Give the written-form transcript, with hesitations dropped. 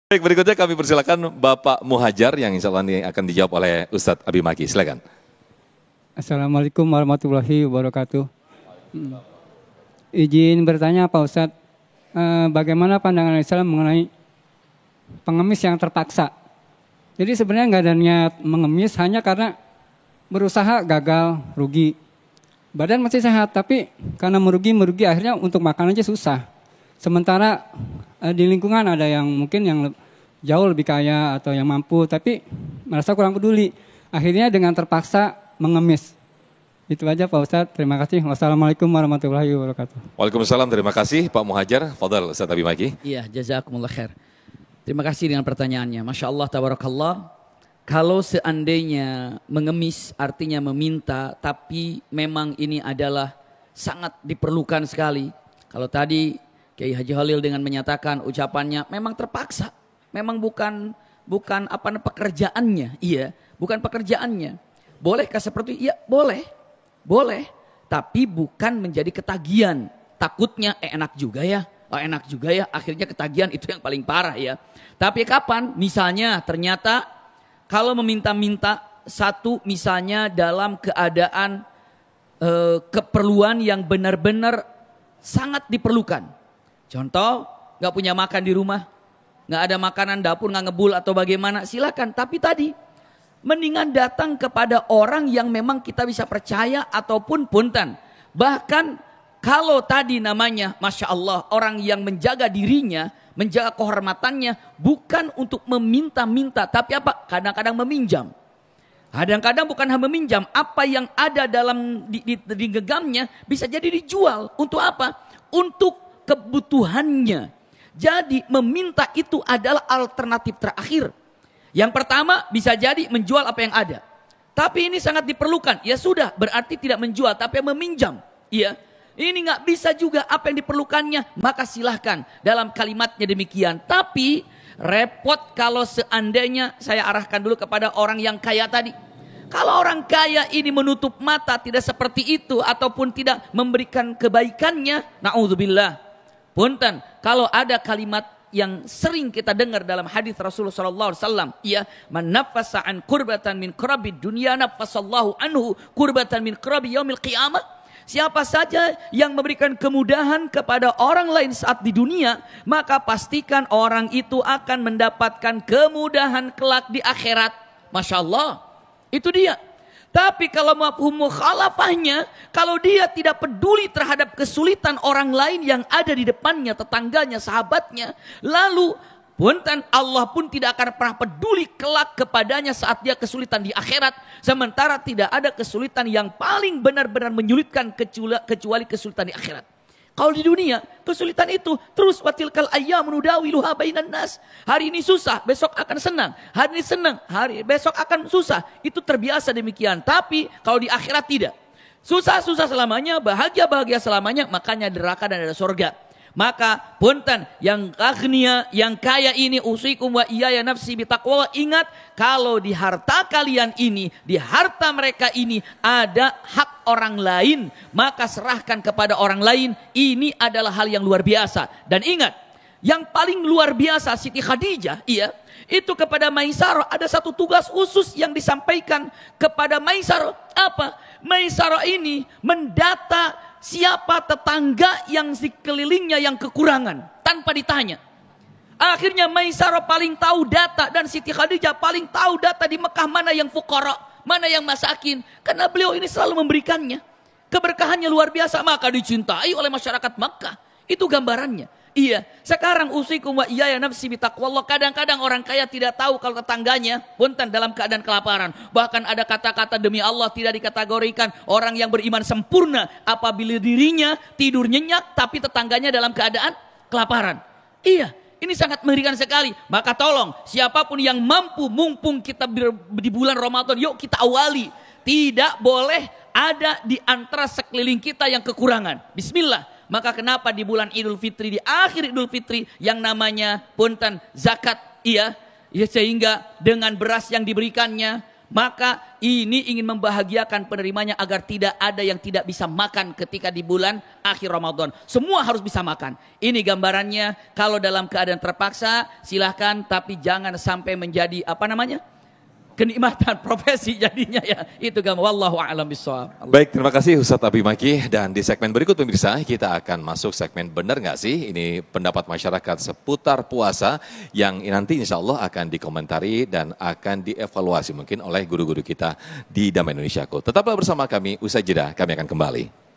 Baik, berikutnya kami persilakan Bapak Muhajar yang insya Allah ini akan dijawab oleh Ustadz Abi Maki. Silakan. Assalamualaikum warahmatullahi wabarakatuh. Izin bertanya Pak Ustadz, bagaimana pandangan Islam mengenai pengemis yang terpaksa? Jadi sebenarnya nggak ada niat mengemis, hanya karena berusaha gagal, rugi. Badan masih sehat, tapi karena merugi akhirnya untuk makan aja susah. Sementara di lingkungan ada yang mungkin yang jauh lebih kaya atau yang mampu, tapi merasa kurang peduli. Akhirnya dengan terpaksa mengemis. Itu aja Pak Ustadz, terima kasih. Wassalamualaikum warahmatullahi wabarakatuh. Waalaikumsalam, terima kasih Pak Muhajar. Fadhal Ustadz Abi Maki. Iya, jazakumullah khair. Terima kasih dengan pertanyaannya. Masya Allah, tabarakallah. Kalau seandainya mengemis artinya meminta, tapi memang ini adalah sangat diperlukan sekali. Kalau tadi Kiai Haji Khalil dengan menyatakan ucapannya memang terpaksa. Memang bukan apa pekerjaannya. Iya, bukan pekerjaannya. Bolehkah seperti itu? Iya, boleh. Boleh. Tapi bukan menjadi ketagihan. Takutnya enak juga ya. Oh, enak juga ya. Akhirnya ketagihan itu yang paling parah ya. Tapi kapan? Misalnya ternyata kalau meminta-minta satu misalnya dalam keadaan keperluan yang benar-benar sangat diperlukan. Contoh, gak punya makan di rumah, gak ada makanan dapur, gak ngebul atau bagaimana, silakan. Tapi tadi, mendingan datang kepada orang yang memang kita bisa percaya ataupun punten. Bahkan kalau tadi namanya, Masya Allah, orang yang menjaga dirinya, menjaga kehormatannya, bukan untuk meminta-minta, tapi apa? Kadang-kadang meminjam. Kadang-kadang bukan hanya meminjam, apa yang ada dalam di genggamnya bisa jadi dijual. Untuk apa? Untuk kebutuhannya. Jadi meminta itu adalah alternatif terakhir. Yang pertama bisa jadi menjual apa yang ada. Tapi ini sangat diperlukan. Ya sudah, berarti tidak menjual tapi meminjam. Iya. Ini nggak bisa juga apa yang diperlukannya, maka silahkan dalam kalimatnya demikian. Tapi repot kalau seandainya saya arahkan dulu kepada orang yang kaya tadi. Kalau orang kaya ini menutup mata tidak seperti itu ataupun tidak memberikan kebaikannya, na'udzubillah. Punten, kalau ada kalimat yang sering kita dengar dalam hadis Rasulullah SAW, ya, man nafasa an kurbatan min kurabi dunya nafasallahu anhu kurbatan min kurabi yaumil qiyamah. Siapa saja yang memberikan kemudahan kepada orang lain saat di dunia, maka pastikan orang itu akan mendapatkan kemudahan kelak di akhirat. Masya Allah, itu dia. Tapi kalau mafhum mukhalafahnya, kalau dia tidak peduli terhadap kesulitan orang lain yang ada di depannya, tetangganya, sahabatnya, lalu punten Allah pun tidak akan pernah peduli kelak kepadanya saat dia kesulitan di akhirat. Sementara tidak ada kesulitan yang paling benar-benar menyulitkan kecuali kesulitan di akhirat. Kalau di dunia, kesulitan itu terus watilkal ayyamun nudawiluha bainan nas. Hari ini susah, besok akan senang. Hari ini senang, besok akan susah. Itu terbiasa demikian. Tapi kalau di akhirat tidak. Susah-susah selamanya, bahagia-bahagia selamanya, makanya neraka dan ada surga. Maka punten yang aghnia, yang kaya ini usikum wa iyaya nafsi bitaqwa. Ingat kalau di harta kalian ini, di harta mereka ini ada hak orang lain, maka serahkan kepada orang lain. Ini adalah hal yang luar biasa. Dan ingat, yang paling luar biasa Siti Khadijah, iya, itu kepada Maisarah ada satu tugas khusus yang disampaikan kepada Maisarah. Apa? Maisarah ini mendata siapa tetangga yang sekelilingnya yang kekurangan tanpa ditanya. Akhirnya Maisarah paling tahu data dan Siti Khadijah paling tahu data di Mekah mana yang fuqara, mana yang masakin. Karena beliau ini selalu memberikannya. Keberkahannya luar biasa, maka dicintai oleh masyarakat Mekah. Itu gambarannya. Iya, sekarang usikum wa iyaya nafsi bitaqwallah. Kadang-kadang orang kaya tidak tahu kalau tetangganya punten dalam keadaan kelaparan. Bahkan ada kata-kata demi Allah tidak dikategorikan orang yang beriman sempurna apabila dirinya tidur nyenyak tapi tetangganya dalam keadaan kelaparan. Iya, ini sangat mengerikan sekali. Maka tolong siapapun yang mampu, mumpung kita di bulan Ramadan, yuk kita awali. Tidak boleh ada di antara sekeliling kita yang kekurangan. Bismillah. Maka kenapa di bulan Idul Fitri, di akhir Idul Fitri yang namanya punten zakat, iya, ya, sehingga dengan beras yang diberikannya, Maka ini ingin membahagiakan penerimanya agar tidak ada yang tidak bisa makan ketika di bulan akhir Ramadan. Semua harus bisa makan. Ini gambarannya, kalau dalam keadaan terpaksa silahkan, tapi jangan sampai menjadi kenikmatan profesi jadinya ya. Itu gambar. Wallahu a'lam bishawab. Baik, terima kasih Ustadz Abi Maki. Dan di segmen berikut pemirsa, kita akan masuk segmen benar nggak sih? Ini pendapat masyarakat seputar puasa yang nanti insya Allah akan dikomentari dan akan dievaluasi mungkin oleh guru-guru kita di Damai Indonesia. Tetaplah bersama kami, usai jeda kami akan kembali.